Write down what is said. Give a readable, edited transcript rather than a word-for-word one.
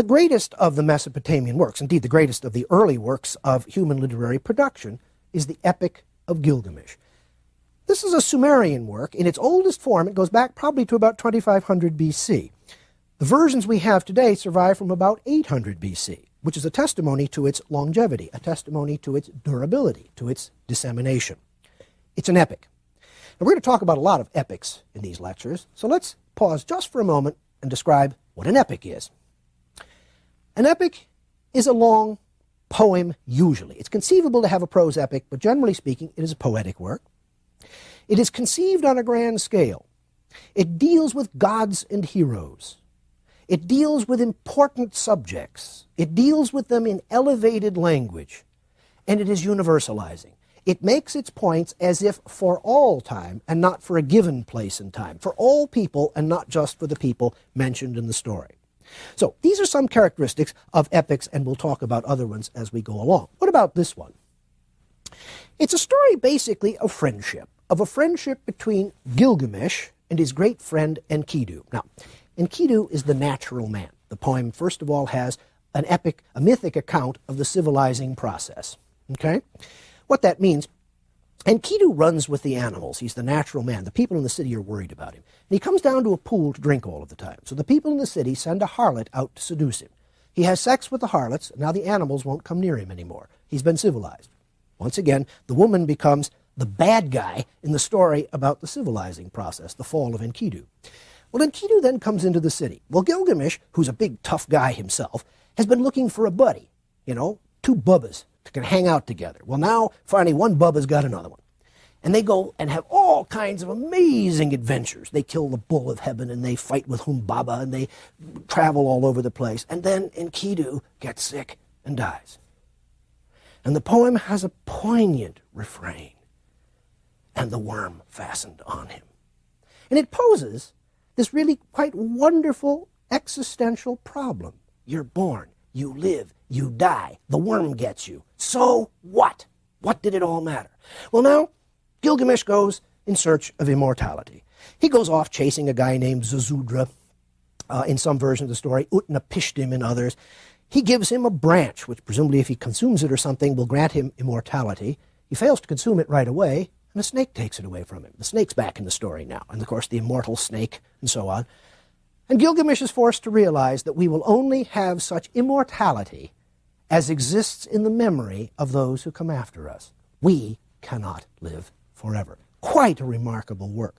the greatest of the Mesopotamian works, indeed the greatest of the early works of human literary production, is the Epic of Gilgamesh. This is a Sumerian work. In its oldest form, it goes back probably to about 2500 BC. The versions we have today survive from about 800 BC, which is a testimony to its longevity, a testimony to its durability, to its dissemination. It's an epic. Now, we're going to talk about a lot of epics in these lectures, so let's pause just for a moment and describe what an epic is. An epic is a long poem, usually. It's conceivable to have a prose epic, but generally speaking, it is a poetic work. It is conceived on a grand scale. It deals with gods and heroes. It deals with important subjects. It deals with them in elevated language. And it is universalizing. It makes its points as if for all time and not for a given place and time, for all people and not just for the people mentioned in the story. So these are some characteristics of epics, and we'll talk about other ones as we go along. What about this one? It's a story basically of a friendship between Gilgamesh and his great friend Enkidu. Now, Enkidu is the natural man. The poem, first of all, has an epic, a mythic account of the civilizing process. Okay? What that means, Enkidu runs with the animals. He's the natural man. The people in the city are worried about him. And he comes down to a pool to drink all of the time. So the people in the city send a harlot out to seduce him. He has sex with the harlots, and now the animals won't come near him anymore. He's been civilized. Once again, the woman becomes the bad guy in the story about the civilizing process, the fall of Enkidu. Well, Enkidu then comes into the city. Well, Gilgamesh, who's a big, tough guy himself, has been looking for a buddy, two bubbas to can hang out together. Well, now, finally, one bubba's got another one. And they go and have all kinds of amazing adventures. They kill the bull of heaven, and they fight with Humbaba, and they travel all over the place. And then Enkidu gets sick and dies. And the poem has a poignant refrain. And the worm fastened on him. And it poses this really quite wonderful existential problem. You're born, you live, you die, the worm gets you. So what? What did it all matter? Well, now, Gilgamesh goes in search of immortality. He goes off chasing a guy named Zazudra in some version of the story, Utnapishtim in others. He gives him a branch, which presumably if he consumes it or something will grant him immortality. He fails to consume it right away, and a snake takes it away from him. The snake's back in the story now, and of course the immortal snake, and so on. And Gilgamesh is forced to realize that we will only have such immortality as exists in the memory of those who come after us. We cannot live forever. Quite a remarkable work.